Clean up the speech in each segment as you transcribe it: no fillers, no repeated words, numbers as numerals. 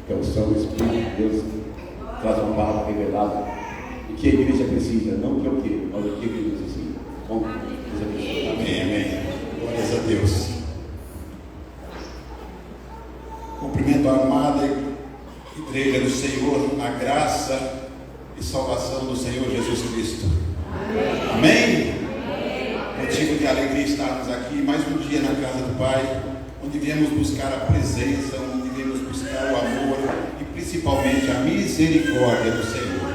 que é o Santo Espírito de Deus, que traz uma palavra revelada, e que a igreja precisa, não que eu queira, mas o que a igreja precisa. Bom, Deus abençoe. Amém, amém. Glórias a Deus. Cumprimento a amada igreja do Senhor, a graça e salvação do Senhor Jesus Cristo. Amém? Motivo de alegria estarmos aqui mais um dia na casa do Pai, onde viemos buscar a presença, onde viemos buscar o amor e principalmente a misericórdia do Senhor.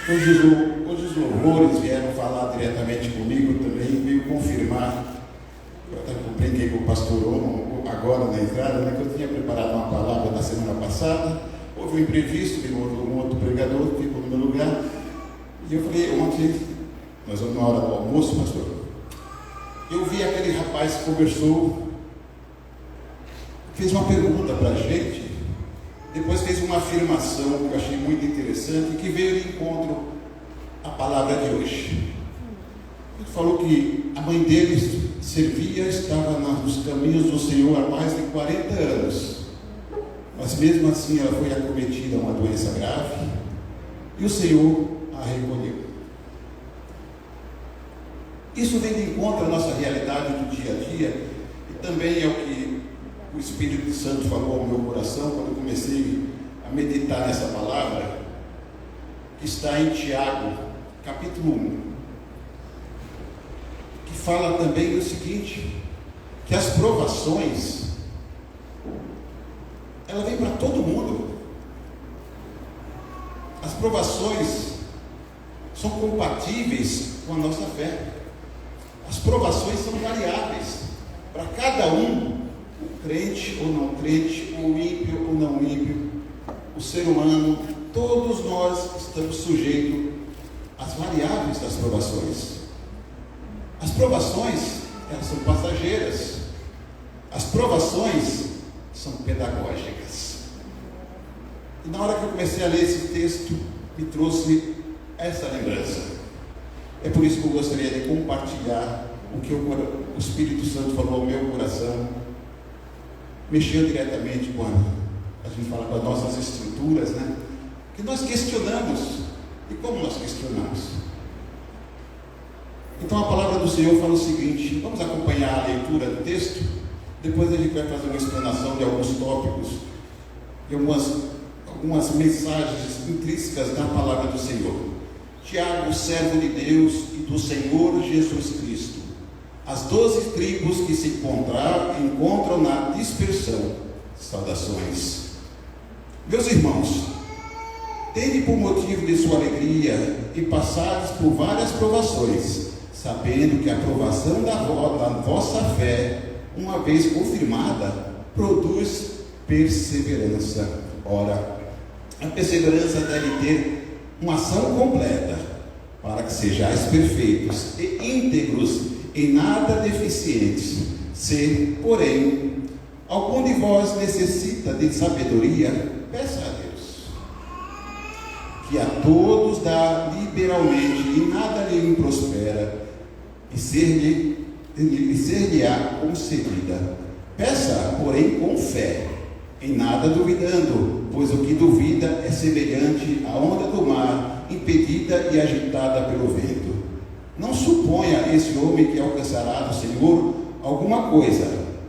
Hoje os louvores vieram falar diretamente comigo também, veio confirmar. Eu até brinquei com o pastor Romo agora na entrada, né, que eu tinha preparado uma palavra da semana passada. Houve um imprevisto, veio um outro pregador que ficou no meu lugar. E eu falei, ontem, nós vamos na hora do almoço, pastor. Eu vi aquele rapaz que conversou, fez uma pergunta para a gente, depois fez uma afirmação que eu achei muito interessante, que veio de encontro à palavra de hoje. Ele falou que a mãe dele servia, estava nos caminhos do Senhor há mais de 40 anos, mas mesmo assim ela foi acometida a uma doença grave e o Senhor a recolheu. Isso vem de encontro à nossa realidade do dia a dia e também é o que o Espírito Santo falou ao meu coração quando eu comecei a meditar nessa palavra, que está em Tiago, capítulo 1, que fala também o seguinte, que as provações, ela vem para todo mundo. As provações são compatíveis com a nossa fé. As provações são variáveis para cada um, o crente ou não crente, o ímpio ou não ímpio, o ser humano, todos nós estamos sujeitos às variáveis das provações. As provações, elas são passageiras. As provações são pedagógicas. E na hora que eu comecei a ler esse texto, me trouxe essa lembrança. É por isso que eu gostaria de compartilhar o que o Espírito Santo falou ao meu coração. Mexeu diretamente com a gente fala com as nossas estruturas, né? Que nós questionamos. E como nós questionamos? Então a palavra do Senhor fala o seguinte, vamos acompanhar a leitura do texto, depois a gente vai fazer uma explanação de alguns tópicos, de algumas mensagens intrínsecas na palavra do Senhor. Tiago, servo de Deus e do Senhor Jesus Cristo, as 12 tribos que se encontram na dispersão, saudações. Meus irmãos, tende por motivo de sua alegria e passados por várias provações, sabendo que a provação da vossa fé, uma vez confirmada, produz perseverança. Ora, a perseverança deve ter uma ação completa, para que sejais perfeitos e íntegros, em nada deficientes. Se, porém, algum de vós necessita de sabedoria, peça a Deus, que a todos dá liberalmente e nada lhe improspera, e ser-lhe-á concedida. Peça, porém, com fé, em nada duvidando, pois o que duvida é semelhante à onda do mar, impedida e agitada pelo vento. Não suponha esse homem que alcançará do Senhor alguma coisa,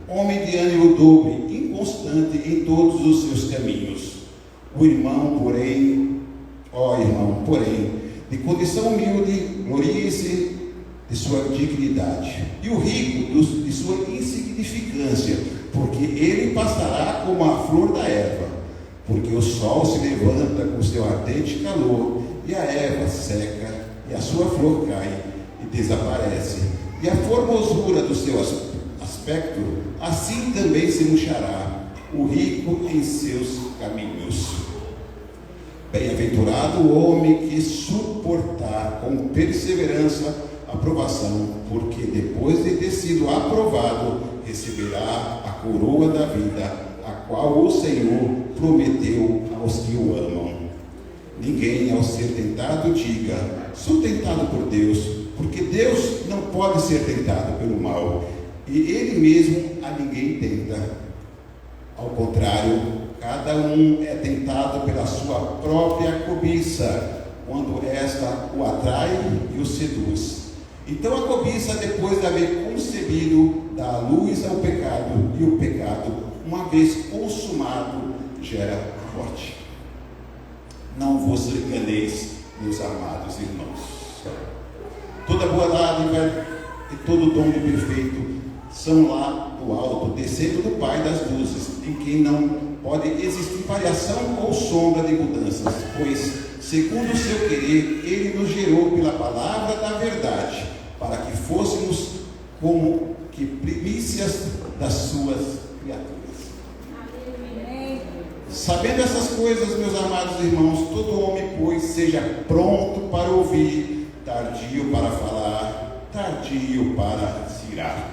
homem de ânimo dobre, inconstante em todos os seus caminhos. O irmão, porém, de condição humilde, glorie-se de sua dignidade, e o rico de sua insignificância, porque ele passará como a flor da erva, porque o sol se levanta com seu ardente calor, e a erva seca, e a sua flor cai e desaparece, e a formosura do seu aspecto, assim também se murchará o rico em seus caminhos. Bem-aventurado o homem que suportar com perseverança a provação, porque depois de ter sido aprovado, receberá a coroa da vida, a qual o Senhor prometeu aos que o amam. Ninguém, ao ser tentado, diga: sou tentado por Deus, porque Deus não pode ser tentado pelo mal, e ele mesmo a ninguém tenta. Ao contrário, cada um é tentado pela sua própria cobiça, quando esta o atrai e o seduz. Então a cobiça, depois de haver concebido, dá a luz ao pecado, e o pecado, uma vez consumado, gera a morte. Não vos enganeis, meus amados irmãos. Toda boa dádiva e todo dom perfeito são lá do alto, descendo do Pai das luzes, em quem não pode existir variação ou sombra de mudanças, pois, segundo o seu querer, ele nos gerou pela palavra da verdade, para que fôssemos como que primícias das suas criaturas. Sabendo essas coisas, meus amados irmãos, todo homem, pois, seja pronto para ouvir, tardio para falar, tardio para se irar.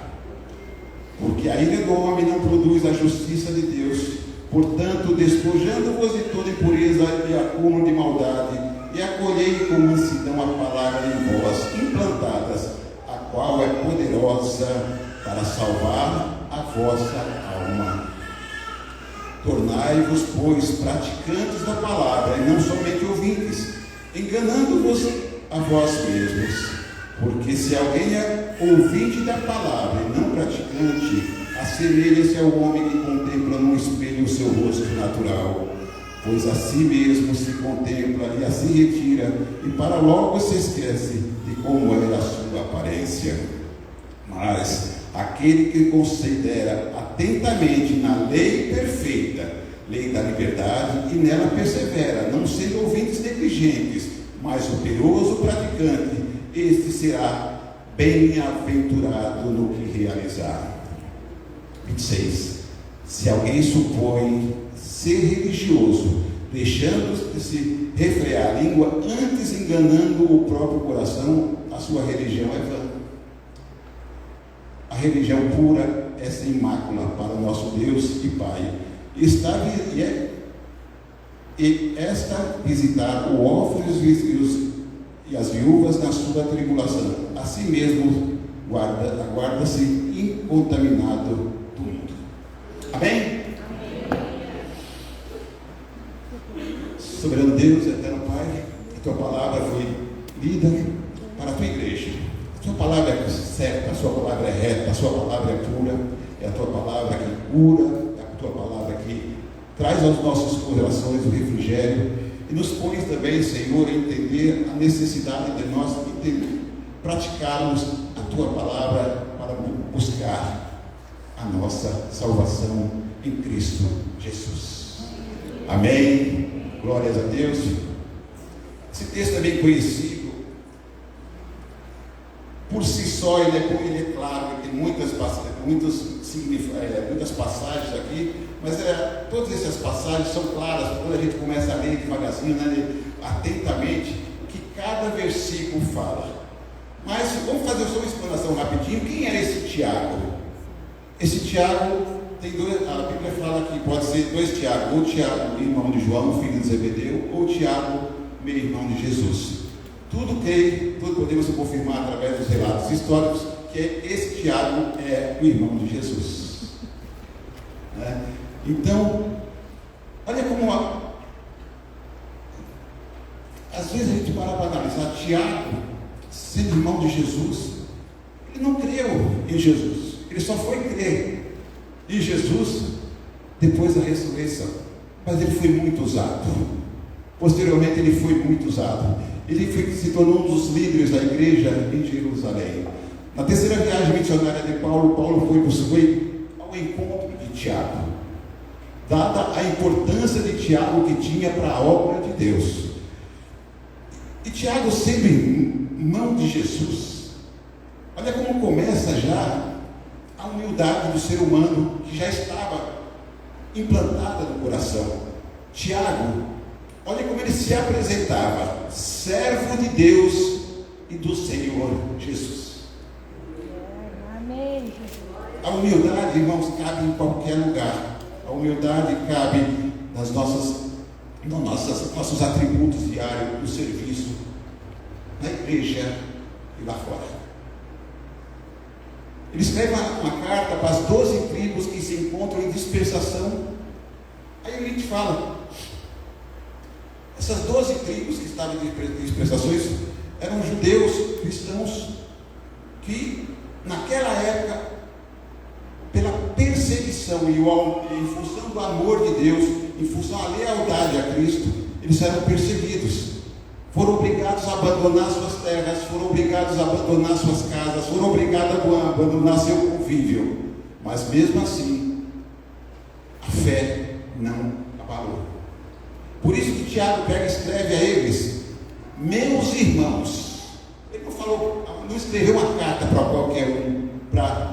Porque a ira do homem não produz a justiça de Deus. Portanto, despojando-vos de toda impureza e acúmulo de maldade, e acolhei com mansidão a palavra em vós, implantadas, a qual é poderosa para salvar a vossa alma. Tornai-vos, pois, praticantes da palavra, e não somente ouvintes, enganando-vos a vós mesmos. Porque se alguém é ouvinte da palavra e não praticante, assemelha-se ao homem que contempla num espelho o seu rosto natural, pois a si mesmo se contempla e assim retira, e para logo se esquece de como era a sua aparência. Mas aquele que considera atentamente na lei perfeita, lei da liberdade, e nela persevera, não sendo ouvintes negligentes, mas operoso praticante, este será bem-aventurado no que realizar. 26. Se alguém supõe ser religioso, deixando de se refrear a língua, antes enganando o próprio coração, a sua religião é vã. A religião pura é sem mácula para o nosso Deus e Pai. E esta visitar o órfão e as viúvas na sua tribulação. Assim mesmo aguarda-se incontaminado do mundo. Amém? Soberano Deus, eterno Pai, a tua palavra foi lida para a tua igreja. A tua palavra é certa, a sua palavra é reta, a sua palavra é pura, é a tua palavra que cura, é a tua palavra que traz aos nossos corações o refrigério. E nos põe também, Senhor, a entender a necessidade de nós praticarmos a Tua palavra para buscar a nossa salvação em Cristo Jesus. Amém. Glórias a Deus. Esse texto é bem conhecido. Por si só, ele é claro, ele tem muitas passagens aqui, mas todas essas passagens são claras quando a gente começa a ler devagarzinho, atentamente, o que cada versículo fala. Mas vamos fazer só uma explanação rapidinho. Quem era esse Tiago? Esse Tiago, a Bíblia fala que pode ser dois Tiago, ou Tiago, irmão de João, filho de Zebedeu, ou Tiago, meu irmão de Jesus. Tudo podemos confirmar através dos relatos históricos que esse Tiago é o irmão de Jesus. Então, olha como às vezes a gente para analisar. Tiago, sendo irmão de Jesus, ele não creu em Jesus, ele só foi crer em Jesus depois da ressurreição, mas ele foi muito usado. Posteriormente ele foi muito usado. Ele se tornou um dos líderes da igreja em Jerusalém. Na terceira viagem missionária de Paulo foi ao encontro de Tiago, dada a importância de Tiago que tinha para a obra de Deus. E Tiago, sendo irmão de Jesus, olha como começa já a humildade do ser humano que já estava implantada no coração. Tiago, olha como ele se apresentava: servo de Deus e do Senhor Jesus. Amém. A humildade, irmãos, cabe em qualquer lugar. A humildade cabe nos nossos atributos diários, no serviço, na igreja e lá fora. Ele escreve uma carta para as 12 tribos que se encontram em dispersação. Aí ele te fala, essas 12 tribos que estavam em dispersações eram judeus cristãos que naquela época, pela perseguição e em função do amor de Deus, em função da lealdade a Cristo, eles eram perseguidos. Foram obrigados a abandonar suas terras, foram obrigados a abandonar suas casas, foram obrigados a abandonar seu convívio. Mas mesmo assim, a fé não abalou. Por isso que Tiago pega e escreve a eles, meus irmãos. Ele não escreveu uma carta para qualquer um,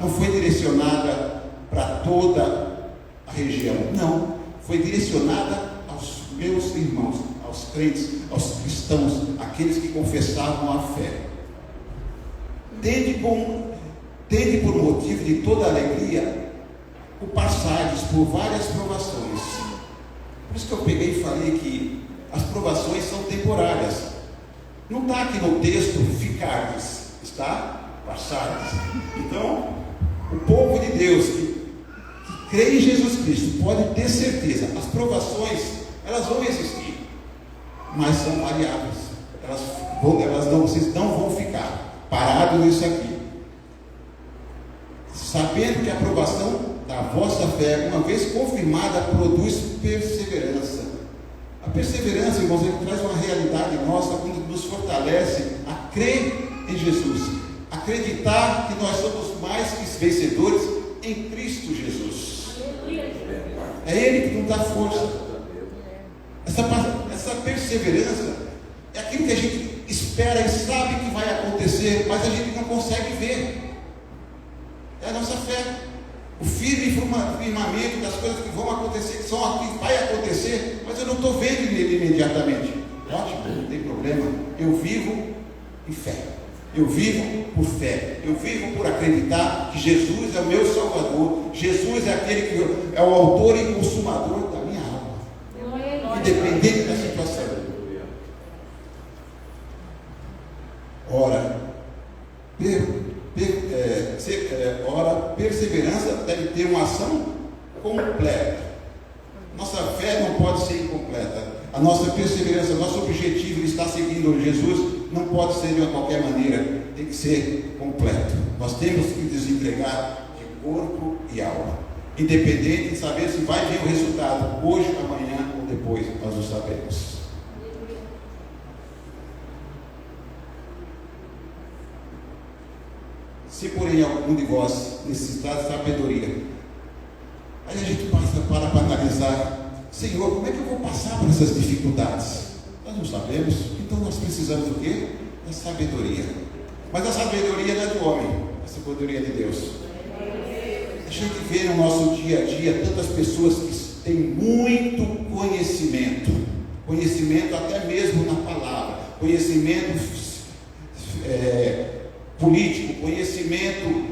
não foi direcionada para toda a região. Não, foi direcionada aos meus irmãos, aos crentes, aos cristãos, aqueles que confessavam a fé. Tende por motivo de toda alegria o passardes por várias provações. Por isso que eu peguei e falei que as provações são temporárias. Não está aqui no texto ficardes, está passardes. Então, o povo de Deus que crê em Jesus Cristo pode ter certeza, as provações elas vão existir, mas são variáveis. Vocês não vão ficar parados nisso aqui, sabendo que a aprovação da vossa fé, uma vez confirmada, produz perseverança. A perseverança, irmãos, traz uma realidade nossa, quando nos fortalece a crer em Jesus, acreditar que nós somos mais que vencedores em Cristo Jesus. É Ele que nos dá força. Essa perseverança é aquilo que a gente espera e sabe que vai acontecer, mas a gente não consegue ver. É a nossa fé, o firmamento das coisas que vão acontecer, que vai acontecer, mas eu não estou vendo ele imediatamente. Ótimo, não tem problema. Eu vivo em fé. Eu vivo por fé. Eu vivo por acreditar que Jesus é o meu Salvador. Jesus é aquele que é o autor e consumador da minha alma, independente da situação. Ora, perseverança deve ter uma ação completa. Nossa fé não pode ser incompleta. A nossa perseverança, nosso objetivo de estar seguindo Jesus não pode ser de qualquer maneira, tem que ser completo. Nós temos que nos entregar de corpo e alma, independente de saber se vai vir o resultado hoje, amanhã ou depois, nós não sabemos. Se porém algum de vós necessitar de sabedoria, aí a gente para analisar, Senhor, como é que eu vou passar por essas dificuldades? Nós não sabemos, então nós precisamos do quê? Da sabedoria. Mas a sabedoria não é do homem, a sabedoria é de Deus. A gente vê no nosso dia a dia tantas pessoas que têm muito conhecimento até mesmo na palavra, conhecimento político, conhecimento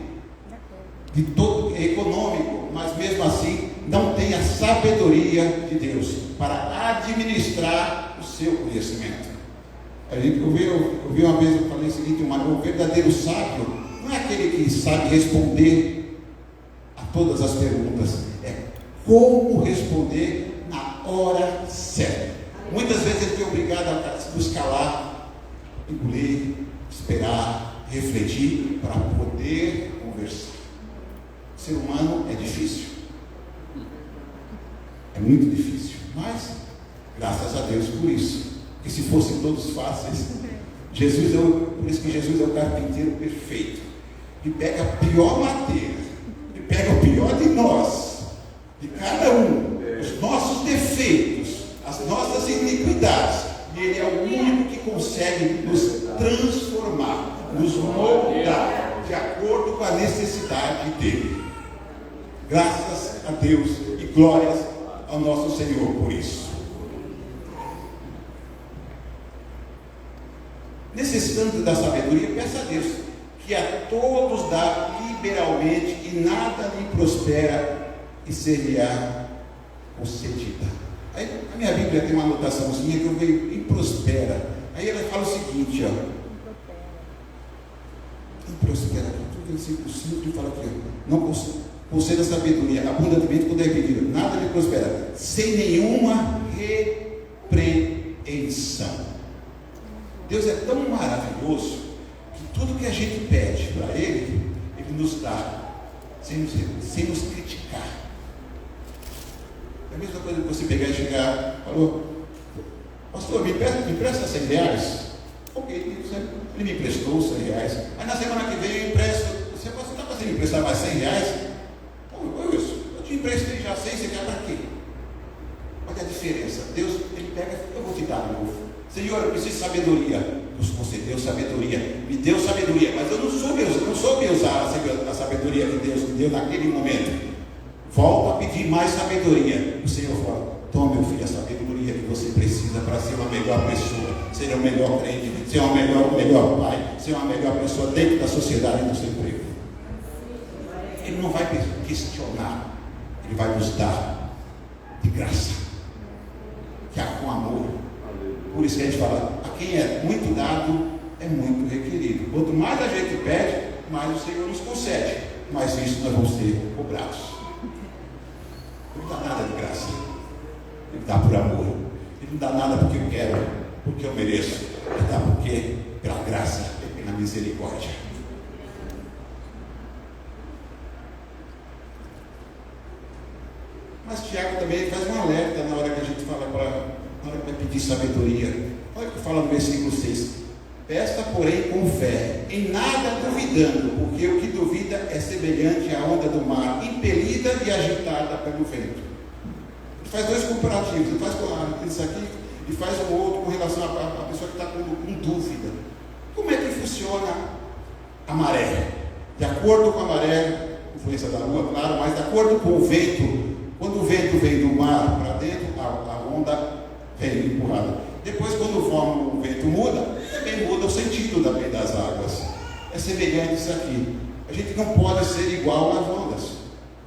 de todo econômico, mas mesmo assim não tem a sabedoria de Deus para administrar o seu conhecimento. Eu vi uma vez, eu falei o seguinte, um verdadeiro sábio não é aquele que sabe responder a todas as perguntas, é como responder na hora certa. Muitas vezes ele é obrigado a nos calar, engolir, esperar, refletir para poder conversar. O ser humano é difícil, é muito difícil, mas graças a Deus por isso. Porque se fossem todos fáceis, por isso que Jesus é o carpinteiro perfeito, que pega a pior madeira, que pega o pior de nós, de cada um, os nossos defeitos, as nossas iniquidades, e Ele é o único que consegue nos transformar, nos moldar de acordo com a necessidade dele. Graças a Deus e glórias ao nosso Senhor por isso. Necessitando da sabedoria, peça a Deus que a todos dá liberalmente e nada lhe prospera e seria concedida. Aí a minha Bíblia tem uma anotaçãozinha que eu vejo e prospera. Aí ela fala o seguinte, ó. Prospera, versículo 5 ele fala aqui, não conceda sabedoria abundantemente quando é pedido, nada lhe prospera, sem nenhuma repreensão. Deus é tão maravilhoso que tudo que a gente pede para Ele, Ele nos dá, sem nos criticar. É a mesma coisa que você pegar e chegar, falou, pastor, me empresta 100 reais? Ok, ele me emprestou 100 reais. Aí na semana que vem eu empresto. Você está fazendo me emprestar mais 100 reais? Wilson, eu te emprestei já 100, você quer para quê? Olha a diferença. Deus, ele pega, eu vou te dar de novo. Senhor, eu preciso de sabedoria. Deus concedeu sabedoria, me deu sabedoria, mas eu não soube usar a sabedoria que Deus me deu naquele momento. Volto a pedir mais sabedoria. O Senhor fala, toma, meu filho, a sabedoria que você precisa para ser uma melhor pessoa, ser um melhor crente, ser um melhor pai, ser uma melhor pessoa dentro da sociedade e do seu emprego. Ele não vai questionar, ele vai nos dar de graça, que há com amor. Por isso que a gente fala, a quem é muito dado, é muito requerido. Quanto mais a gente pede, mais o Senhor nos concede, mas isso nós vamos ser cobrados. Ele não dá nada de graça, ele dá por amor. Ele não dá nada porque eu quero, porque eu mereço, ele dá porque pela graça e pela misericórdia. Mas Tiago também faz um alerta na hora que a gente fala na hora que vai pedir sabedoria. Olha o que fala no versículo 6. Peça, porém, com fé, em nada duvidando, porque o que duvida é semelhante à onda do mar, impelida e agitada pelo vento. Ele faz dois comparativos, ele faz isso aqui e faz um outro com relação à pessoa que está com dúvida. Como é que funciona a maré? De acordo com a maré, influência da lua, claro, mas de acordo com o vento, quando o vento vem do mar para dentro, a onda vem empurrada. Depois, quando o vento muda, também muda o sentido das águas. É semelhante isso aqui. A gente não pode ser igual às ondas.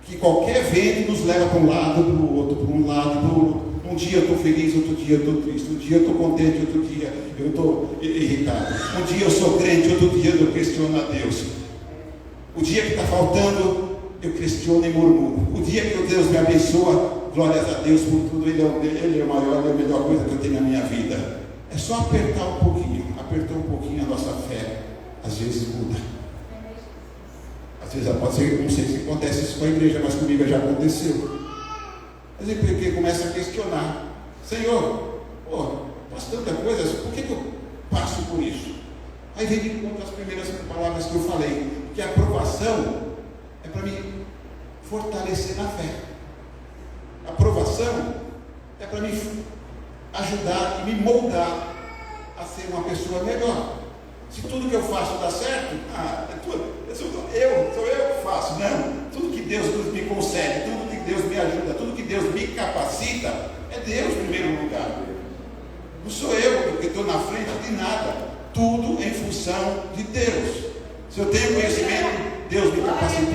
Que qualquer vento nos leva para um lado, para o outro, para um lado, para o outro. Um dia eu estou feliz, outro dia eu estou triste. Um dia eu estou contente, outro dia eu estou irritado. Um dia eu sou crente, outro dia eu questiono a Deus. O dia que está faltando, eu questiono e murmuro. O dia que Deus me abençoa, glórias a Deus por tudo, Ele é o maior, Ele é a melhor coisa que eu tenho na minha vida. É só apertar um pouquinho a nossa fé, às vezes muda. Às vezes pode ser, não sei se acontece isso com a igreja, mas comigo já aconteceu. Às vezes porque começa a questionar, Senhor, faço tanta coisa, por que eu passo por isso? Aí vem de conta as primeiras palavras que eu falei, que a aprovação é para me fortalecer na fé. A aprovação é para me ajudar e me moldar a ser uma pessoa melhor. Se tudo que eu faço dá certo, sou eu que faço. Não, tudo que Deus me concede, tudo que Deus me ajuda, tudo que Deus me capacita, é Deus em primeiro lugar. Não sou eu que estou na frente de nada, tudo em função de Deus. Se eu tenho conhecimento, Deus me capacitou.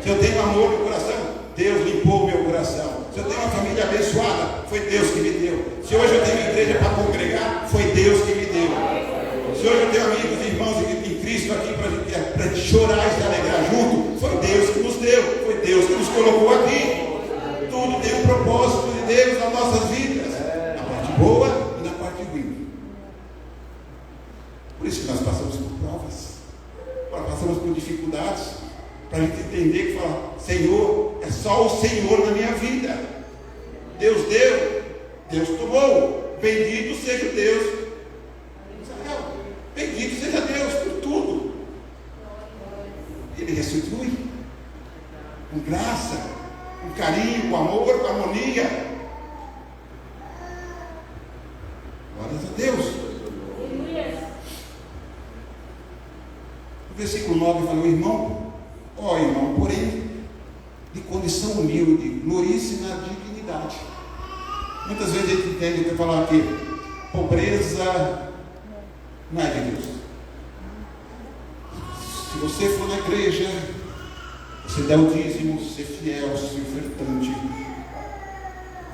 Se eu tenho amor no coração, Deus limpou o meu coração. Se eu tenho uma família abençoada, foi Deus que me deu. Se hoje eu tenho igreja para congregar, foi Deus que me deu. Se hoje eu tenho amigos e irmãos em Cristo aqui para chorar e se alegrar junto, foi Deus que nos deu. Foi Deus que nos colocou aqui. Tudo tem um propósito de Deus nas nossas vidas, na parte boa e na parte ruim. Por isso que nós passamos por provas, passamos por dificuldades, para a gente entender que fala, Senhor, é só o Senhor na minha vida. Deus deu, Deus tomou. Bendito seja Deus. Israel, bendito seja Deus por tudo. Ele restitui com graça, com carinho, com amor, com harmonia. Glórias a Deus. O versículo 9 falou, irmão, porém, de condição humilde, glorie-se na dignidade. Muitas vezes a gente entende que falar que pobreza não é de Deus. Se você for na igreja, você der o dízimo, ser fiel, ser ofertante,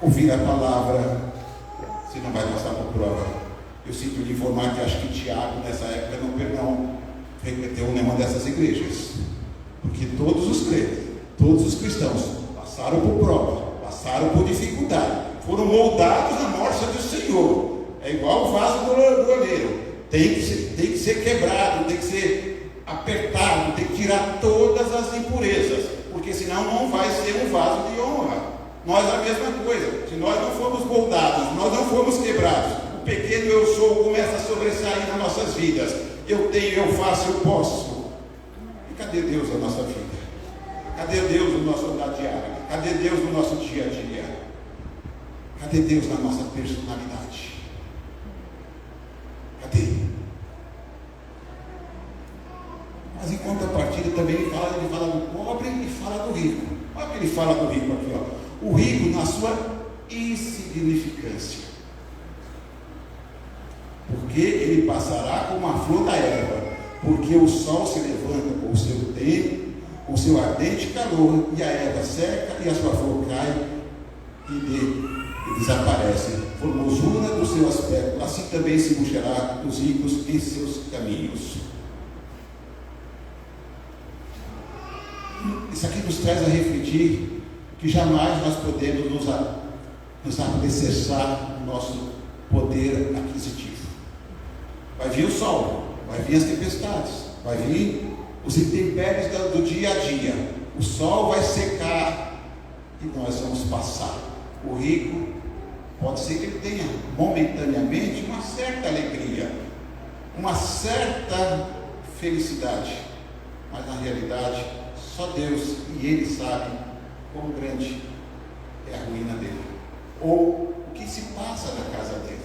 ouvir a palavra, você não vai passar por prova. Eu sinto lhe informar que acho que Tiago, nessa época, não frequentou nenhuma dessas igrejas. Porque todos os crentes, todos os cristãos passaram por prova, passaram por dificuldade, foram moldados na morte do Senhor. É igual o vaso do oleiro, tem que ser quebrado, tem que ser apertado, tem que tirar todas as impurezas, porque senão não vai ser um vaso de honra. Nós a mesma coisa, se nós não formos moldados, nós não formos quebrados, o pequeno eu sou começa a sobressair nas nossas vidas. Eu tenho, eu faço, eu posso. E cadê Deus na nossa vida? Cadê Deus no nosso andar diário? Cadê Deus no nosso dia a dia? Cadê Deus na nossa personalidade? Cadê? Mas em contrapartida também ele fala do pobre e fala do rico. Olha o que ele fala do rico aqui, ó. O rico na sua insignificância, porque ele passará como a flor da erva, porque o sol se levanta com o seu tempo, com o seu ardente calor, e a erva seca e a sua flor cai e desaparece. Formosura do seu aspecto, assim também se murchará os ricos em seus caminhos. Isso aqui nos traz a refletir que jamais nós podemos nos alicerçar no nosso poder aquisitivo. Vai vir o sol, vai vir as tempestades, vai vir os intempéries do dia a dia. O sol vai secar e nós vamos passar. O rico, pode ser que ele tenha momentaneamente uma certa alegria, uma certa felicidade, mas na realidade só Deus e Ele sabe quão grande é a ruína dele, ou o que se passa na casa dele.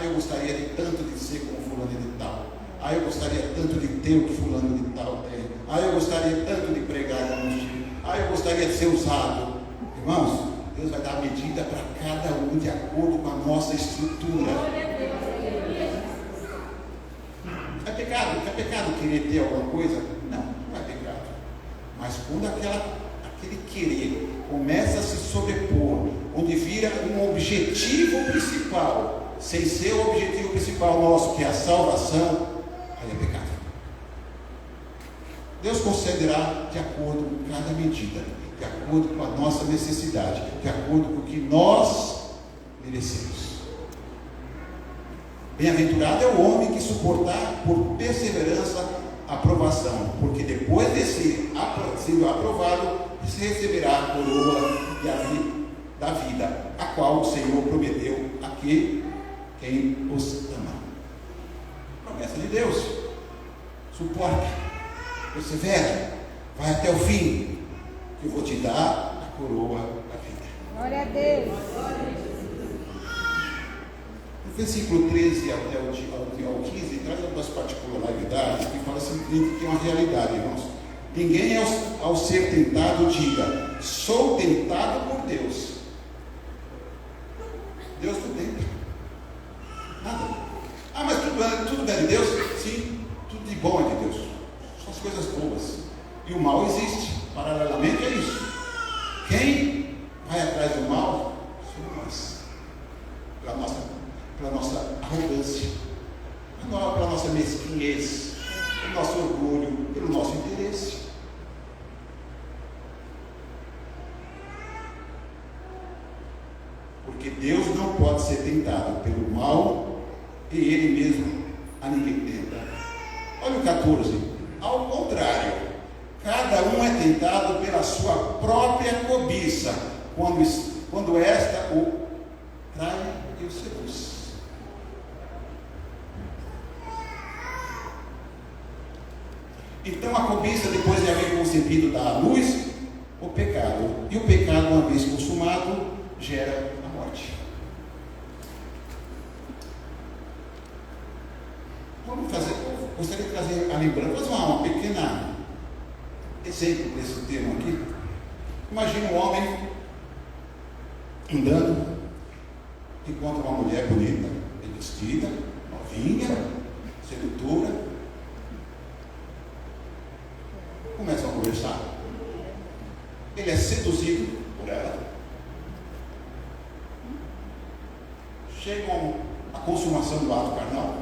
Eu gostaria de tanto de ser como fulano de tal. Eu gostaria tanto de ter o que fulano de tal tem. Eu gostaria tanto de pregar como Chico. Eu gostaria de ser usado. Irmãos, Deus vai dar medida para cada um de acordo com a nossa estrutura. É pecado? É pecado querer ter alguma coisa? Não é pecado. Mas quando aquele querer começa a se sobrepor, onde vira um objetivo principal, sem ser o objetivo principal nosso, que é a salvação, aí é pecado. Deus concederá de acordo com cada medida, de acordo com a nossa necessidade, de acordo com o que nós merecemos. Bem-aventurado é o homem que suportar por perseverança a aprovação, porque depois de sendo aprovado, se receberá a coroa da vida, a qual o Senhor prometeu a quem os ama. Promessa de Deus. Suporta, persevera, vai até o fim, que eu vou te dar a coroa da vida. Glória a Deus. No versículo 13 até o 15, traz algumas particularidades que fala assim, que é uma realidade, irmãos. Ninguém ao ser tentado diga, sou tentado por Deus. Deus não tenta. Nada. Mas tudo é de Deus? Sim, tudo de bom é de Deus. São as coisas boas. E o mal existe. Paralelamente é isso. Quem vai atrás do mal somos nós. Pela nossa arrogância, pela nossa mesquinhez, pelo nosso orgulho, pelo nosso interesse. Porque Deus não pode ser tentado pelo mal e Ele mesmo a ninguém tenta. Olha o 14. Ao contrário, cada um é tentado pela sua própria cobiça, quando esta o trai e o seduz. Então a cobiça, depois de haver concebido, dá à luz o pecado. E o pecado, uma vez consumado, gera a morte. Gostaria de trazer a lembrança, fazer uma pequena exemplo desse termo aqui. Imagina um homem andando, encontra uma mulher bonita, bem vestida, novinha, sedutora. Começam a conversar. Ele é seduzido por ela. Chega a consumação do ato carnal.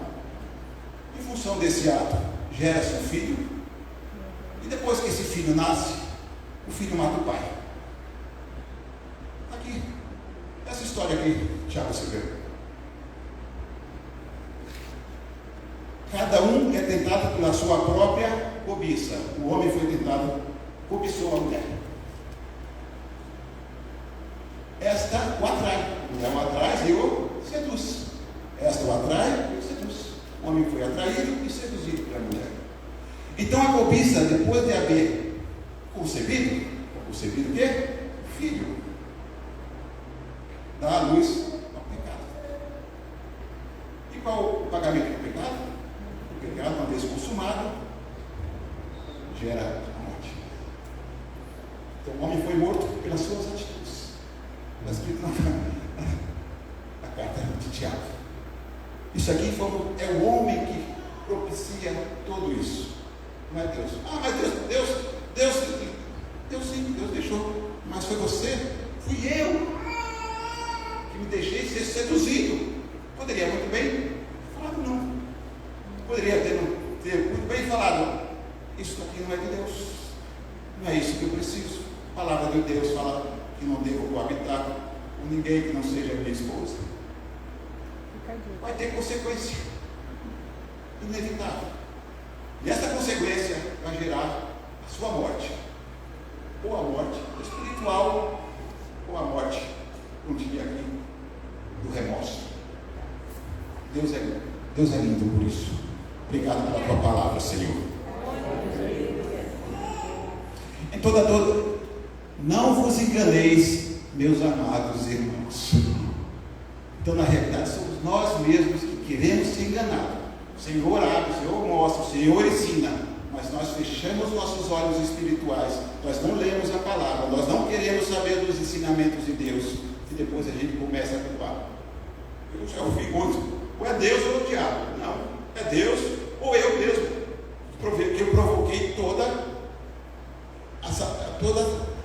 Em função desse ato, gera-se um filho. E depois que esse filho nasce, o filho mata o pai. Aqui, essa história aqui, Tiago escreveu. Cada um é tentado pela sua própria cobiça. O homem foi tentado, cobiçou a mulher. Esta o atrai. A mulher o atrai e o seduz. Esta o atrai e o seduz. O homem foi atraído e seduzido pela mulher. Então a cobiça, depois de haver concebido o quê? Filho, dá à luz ao pecado. E qual o pagamento do pecado? O pecado, uma vez consumado, gera a morte. Então o homem foi morto pelas suas atitudes. Está escrito na carta de Tiago. Isso aqui é o homem que propicia tudo isso. Não é Deus. Mas Deus sim, Deus deixou. Mas foi você, fui eu que me deixei ser seduzido. Poderia muito bem falado não. Poderia ter muito bem falado, isso aqui não é de Deus. Não é isso que eu preciso. A palavra de Deus fala que não devo coabitar com ninguém que não seja minha esposa. Vai ter consequência inevitável. E essa consequência vai gerar a sua morte. Ou a morte espiritual, ou a morte, como diria aqui, do remorso. Deus é lindo por isso. Obrigado pela tua palavra, Senhor. Em toda não vos enganeis, meus amados irmãos. Então, na realidade, somos nós mesmos que queremos ser enganados. O Senhor abre, o Senhor mostra, o Senhor ensina, mas nós fechamos nossos olhos espirituais, nós não lemos a palavra, nós não queremos saber dos ensinamentos de Deus, e depois a gente começa a culpar. Eu já ouvi muito, ou é Deus ou é o diabo. Não, é Deus ou eu mesmo, que eu provoquei toda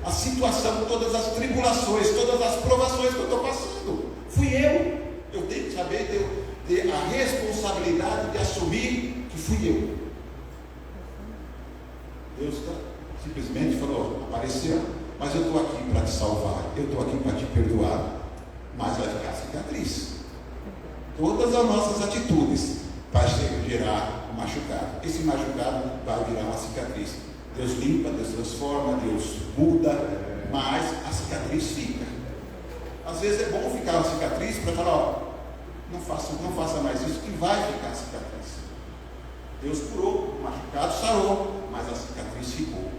a situação, todas as tribulações, todas as provações que eu estou passando. Fui eu. Eu tenho que saber ter a responsabilidade de assumir que fui eu. Deus simplesmente falou, apareceu, mas eu estou aqui para te salvar, eu estou aqui para te perdoar, mas vai ficar cicatriz. Todas as nossas atitudes vai gerar um machucado. Esse machucado vai virar uma cicatriz. Deus limpa, Deus transforma, Deus muda, mas a cicatriz fica. Às vezes é bom ficar uma cicatriz para falar, não faça mais isso, que vai ficar a cicatriz. Deus curou, o machucado sarou, mas a cicatriz ficou.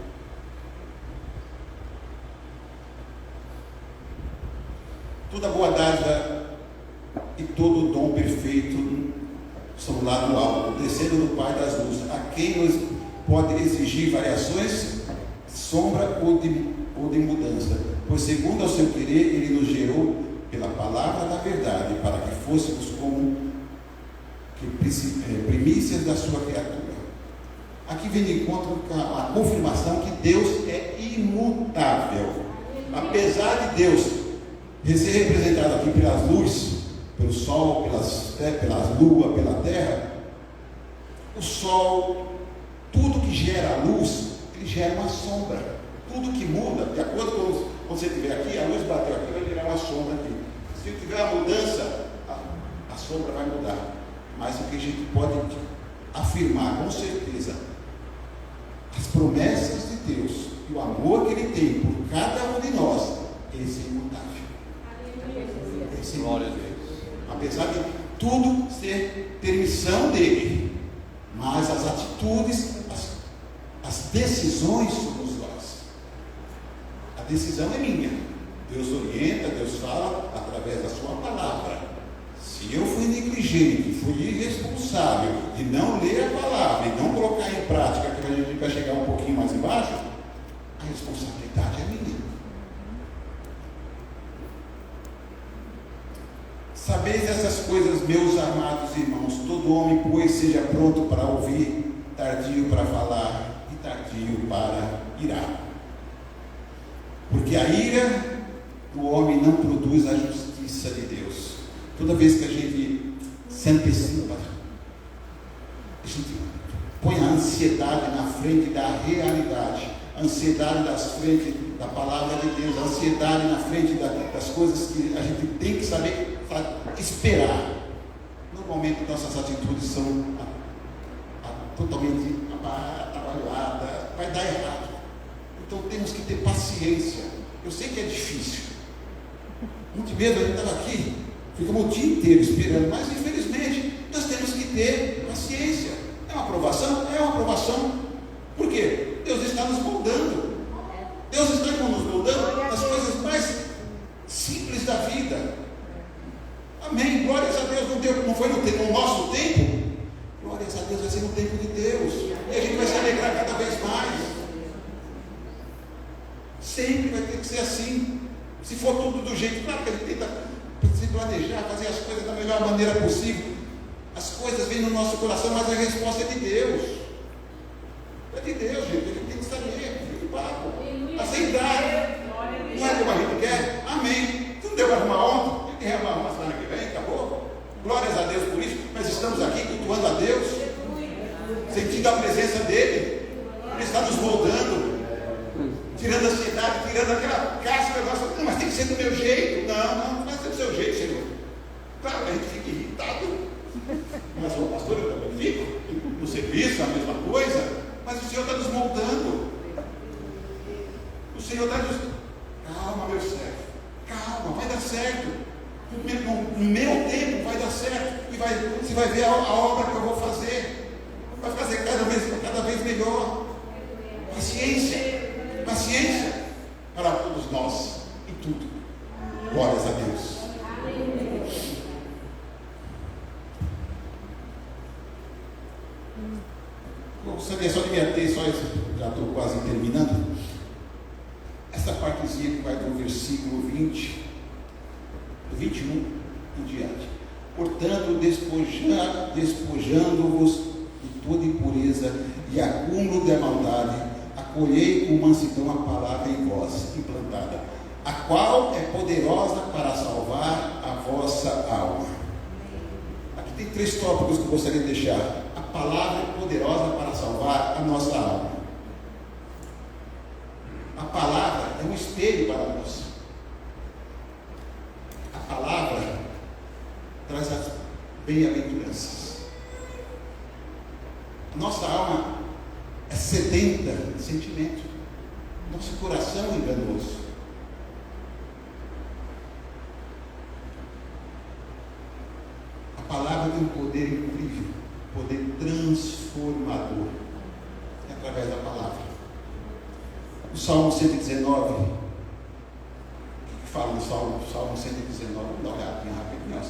Toda boa dádiva e todo dom perfeito são lá do alto, descendo do Pai das luzes, a quem nos pode exigir variações, sombra ou de mudança, pois segundo o seu querer, ele nos gerou pela palavra da verdade, para que fôssemos como primícias da sua criatura. Aqui vem de encontro a confirmação que Deus é imutável. Apesar de Deus ser representado aqui pelas luzes, pelo sol, pelas luas, pela terra, o sol, tudo que gera luz, ele gera uma sombra. Tudo que muda, de acordo com quando você estiver aqui, a luz bateu aqui, vai gerar uma sombra aqui. Se tiver uma mudança, a sombra vai mudar. Mas o que a gente pode afirmar com certeza, as promessas de Deus e o amor que Ele tem por cada um de nós, esse é imutável. Glória a Deus. Apesar de tudo ser permissão dele, mas as atitudes, as decisões somos nós. A decisão é minha. Deus orienta, Deus fala através da sua palavra. Se eu fui negligente, fui irresponsável de não ler a palavra e não colocar em prática, que a gente vai chegar um pouquinho mais embaixo, a responsabilidade é minha. Sabeis essas coisas, meus amados irmãos, todo homem, pois, seja pronto para ouvir, tardio para falar e tardio para irar. Porque a ira do homem não produz a justiça de Deus. Toda vez que a gente se antecipa, a gente põe ânsia. ansiedade na frente da realidade, a ansiedade na frente da palavra de Deus, a ansiedade na frente das coisas que a gente tem que saber esperar. Normalmente nossas atitudes são totalmente atabalhoadas, vai dar errado. Então temos que ter paciência. Eu sei que é difícil. Muito medo, a gente estava aqui, ficamos o dia inteiro esperando, mas infelizmente nós temos que ter paciência. É uma aprovação? É uma aprovação. Por quê? Deus está nos moldando. Deus está nos moldando nas coisas mais simples da vida. Amém. Glórias a Deus. Não foi no nosso tempo. Glórias a Deus, vai ser no tempo de Deus. E a gente vai se alegrar cada vez mais. Sempre vai ter que ser assim. Se for tudo do jeito, claro que a gente tenta se planejar, fazer as coisas da melhor maneira possível. As coisas vêm no nosso coração, mas a resposta é de Deus. É de Deus, gente. A gente tem que saber. Fica de papo. Aceitar. Não é como a gente quer? Amém. Se não deu para arrumar ontem, tem que arrumar semana que vem, acabou. Glórias a Deus por isso. Mas estamos aqui cultuando a Deus, sentindo a presença dEle. Ele está nos moldando, tirando a ansiedade, tirando aquela casca. Não, mas tem que ser do meu jeito. Não vai ser do seu jeito, Senhor. Claro, a gente fica irritado. Mas o pastor, eu também fico. No serviço, a mesma coisa. Mas o Senhor está nos moldando. O Senhor está nos... Calma, meu servo. Calma, vai dar certo. No meu tempo vai dar certo. E você vai ver a obra que eu vou fazer. Vai fazer cada vez melhor. Paciência. Paciência para todos nós. Em tudo. Glórias a Deus. Gostaria só de me ater, já estou quase terminando. Essa partezinha que vai do versículo 20, do 21 em diante. Portanto, despojando-vos de toda impureza e acúmulo de maldade, acolhei com mansidão a palavra em vós, implantada, a qual é poderosa para salvar a vossa alma. Aqui tem 3 tópicos que eu gostaria de deixar. A palavra é poderosa para salvar a nossa alma. A palavra é um espelho para nós. A palavra traz as bem-aventuranças. Nossa alma é sedenta de sentimento. Nosso coração é enganoso. A palavra tem um poder incrível, poder transformador. É através da palavra. O Salmo 119, o que fala no Salmo 119? Vamos dar uma olhadinha rapidinho.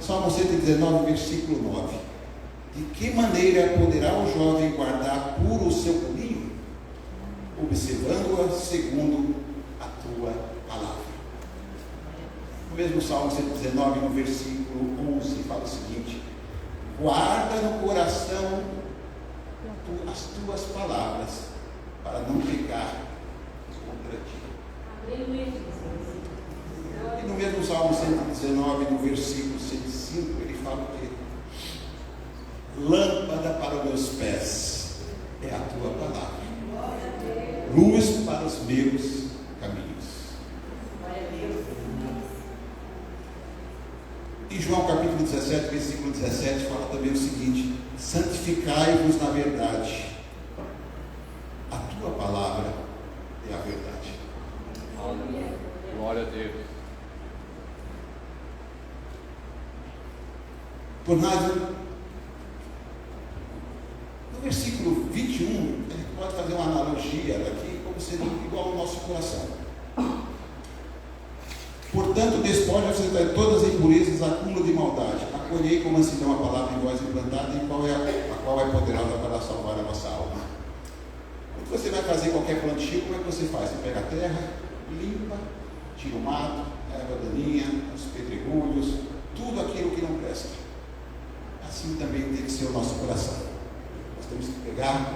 Salmo 119, versículo 9. De que maneira poderá o jovem guardar puro o seu caminho? Observando-a segundo a tua palavra. No mesmo Salmo 119, no versículo 11, fala o seguinte: guarda no coração as tuas palavras, para não pecar contra ti. E no mesmo Salmo 119, no versículo 105, ele fala o quê? Lâmpada para os meus pés é a tua palavra, luz para os meus caminhos. Em João capítulo 17, versículo 17, fala também o seguinte: santificai-vos na verdade, a tua palavra é a verdade. Glória a Deus. Tornado, no versículo 21, ele pode fazer uma analogia aqui, como sendo igual ao nosso coração. Portanto, despoja-vos de todas as impurezas, acúmulo de maldade. Acolhei com mansidão a palavra em vós implantada, a qual é poderosa para salvar a vossa alma. Quando você vai fazer qualquer plantio, como é que você faz? Você pega a terra, limpa, tira o mato, a erva daninha, os pedregulhos, tudo aquilo que não presta. Assim também tem que ser o nosso coração. Nós temos que pegar,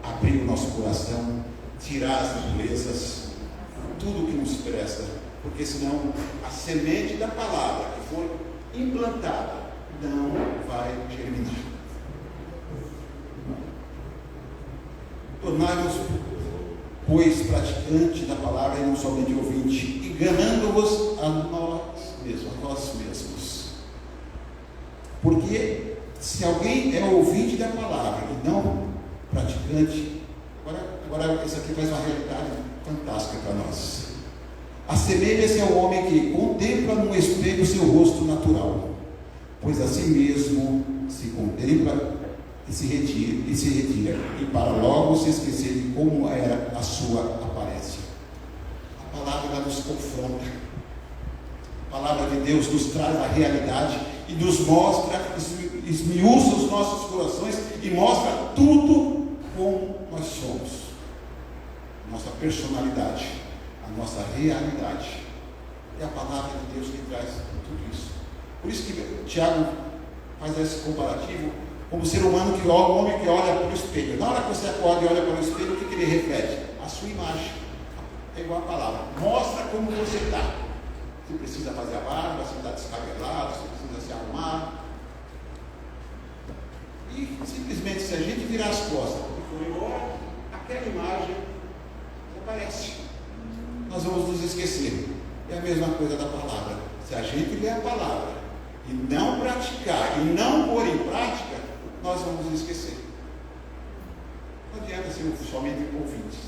abrir o nosso coração, tirar as impurezas, tudo que nos presta, porque senão a semente da palavra que for implantada não vai germinar. Tornai-vos, pois, praticante da palavra e não somente ouvinte, enganando-vos a nós mesmos. Porque se alguém é ouvinte da palavra e não praticante, agora isso aqui faz uma realidade fantástica para nós. Assemelha-se ao homem que contempla no espelho seu rosto natural, pois a si mesmo se contempla e se retira, e para logo se esquecer de como era a sua aparência. A palavra ela nos confronta. A palavra de Deus nos traz a realidade e nos mostra, esmiuça os nossos corações e mostra tudo como nós somos. Nossa personalidade, a nossa realidade. É a palavra de Deus que traz tudo isso. Por isso que Tiago faz esse comparativo como ser humano que olha, um homem que olha para o espelho. Na hora que você acorda e olha para o espelho, o que ele reflete? A sua imagem. É igual a palavra. Mostra como você está. Você precisa fazer a barba, você está descabelado, você precisa se arrumar. E simplesmente, se a gente virar as costas e for embora, aquela imagem aparece. Nós vamos nos esquecer. É a mesma coisa da palavra. Se a gente ler a palavra e não praticar, e não pôr em prática, nós vamos nos esquecer. Não adianta ser somente ouvintes.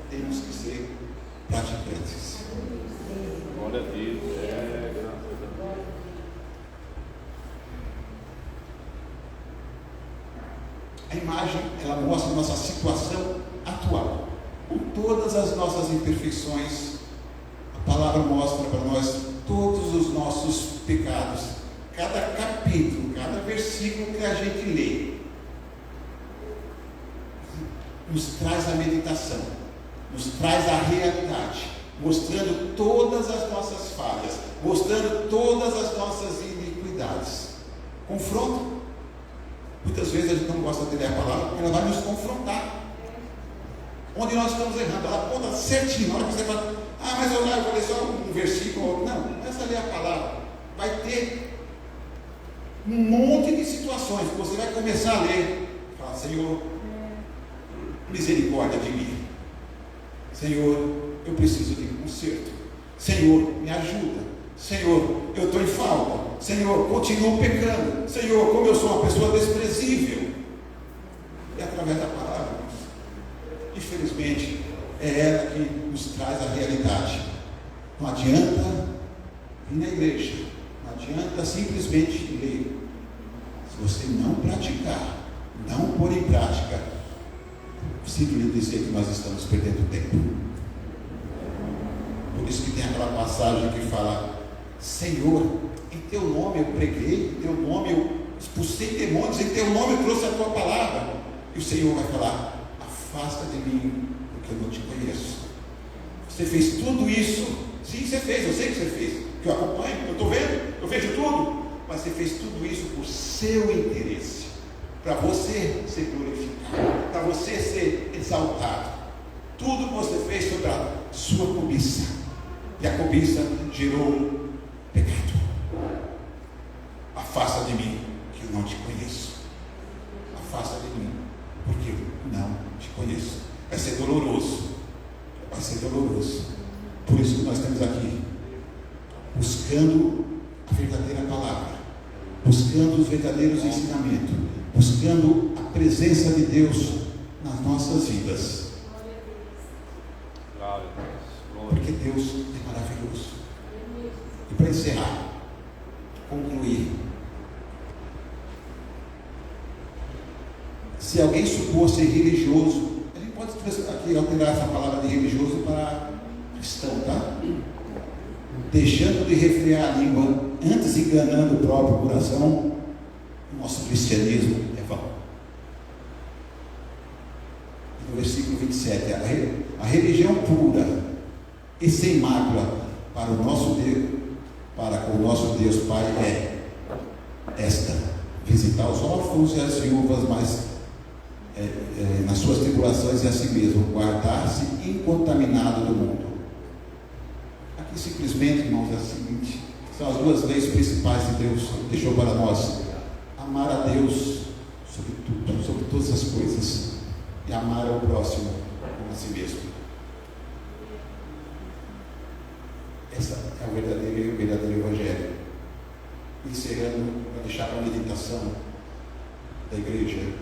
Temos que ser praticantes. Glória a Deus. A imagem, ela mostra a nossa situação atual. Com todas as nossas imperfeições, a palavra mostra para nós todos os nossos pecados. Cada capítulo, cada versículo que a gente lê, nos traz a meditação, nos traz a realidade, mostrando todas as nossas falhas, mostrando todas as nossas iniquidades. Confronto. Muitas vezes a gente não gosta de ler a palavra, porque ela vai nos confrontar. Onde nós estamos errando, ela aponta certinho. Na hora que você fala, mas eu vou ler só um versículo. Não, começa a ler a palavra. Vai ter um monte de situações que você vai começar a ler. Fala, Senhor, misericórdia de mim. Senhor, eu preciso de conserto. Senhor, me ajuda. Senhor, eu estou em falta. Senhor, continuo pecando. Senhor, como eu sou uma pessoa desprezível. E através da palavra, infelizmente, é ela que nos traz a realidade. Não adianta ir na igreja. Não adianta simplesmente ler. Se você não praticar, não pôr em prática, sinto lhe dizer que nós estamos perdendo tempo. Por isso que tem aquela passagem que fala: Senhor, em teu nome eu preguei, em teu nome eu expulsei demônios, em teu nome eu trouxe a tua palavra. E o Senhor vai falar: afasta de mim, porque eu não te conheço. Você fez tudo isso? Sim, você fez, eu sei que você fez, que eu acompanho, eu estou vendo, eu vejo tudo. Mas você fez tudo isso por seu interesse, para você ser glorificado, para você ser exaltado. Tudo que você fez foi para a sua cobiça, e a cobiça gerou pecado. Afasta de mim, que eu não te conheço. Afasta de mim, porque eu não te conheço. Vai ser doloroso. Vai ser doloroso. Por isso que nós estamos aqui, buscando a verdadeira palavra, buscando os verdadeiros ensinamentos, buscando a presença de Deus nas nossas vidas. Porque Deus é maravilhoso. E para encerrar, concluir, se alguém supor ser religioso, a gente pode aqui alterar essa palavra de religioso para cristão, tá? Deixando de refrear a língua, antes enganando o próprio coração, o nosso cristianismo é vão. No versículo 27, a religião pura e sem mácula para o nosso Deus, para com o nosso Deus Pai é esta: visitar os órfãos e as viúvas, mas nas suas tribulações e a si mesmo guardar-se incontaminado do mundo. Aqui simplesmente, irmãos, é o seguinte: são as duas leis principais que Deus deixou para nós: amar a Deus sobre tudo, sobre todas as coisas, e amar ao próximo como a si mesmo. Essa é o verdadeiro Evangelho. Encerrando, para deixar para a meditação da igreja,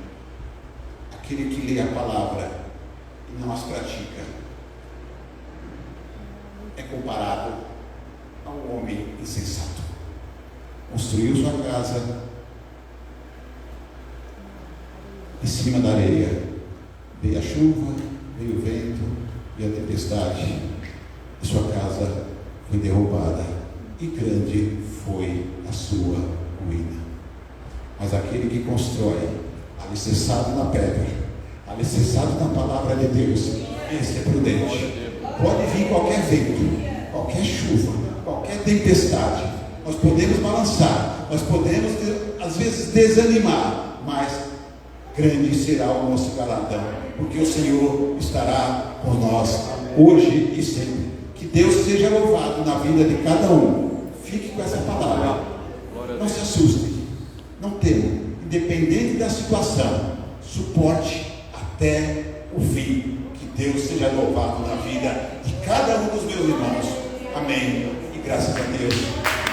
aquele que lê a palavra e não as pratica é comparado a um homem insensato. Construiu sua casa em cima da areia. Veio a chuva, veio o vento, veio a tempestade, e sua casa foi derrubada, e grande foi a sua ruína. Mas aquele que constrói, alicerçado na pedra, alicerçado na palavra de Deus, esse é prudente. Pode vir qualquer vento, qualquer chuva, qualquer tempestade, nós podemos balançar, nós podemos às vezes desanimar, mas grande será o nosso galardão, porque o Senhor estará por nós hoje e sempre. Que Deus seja louvado na vida de cada um. Fique com essa palavra, não se assuste, não tema, independente da situação, suporte até o fim. Que Deus seja louvado na vida de cada um dos meus irmãos. Amém. E graças a Deus.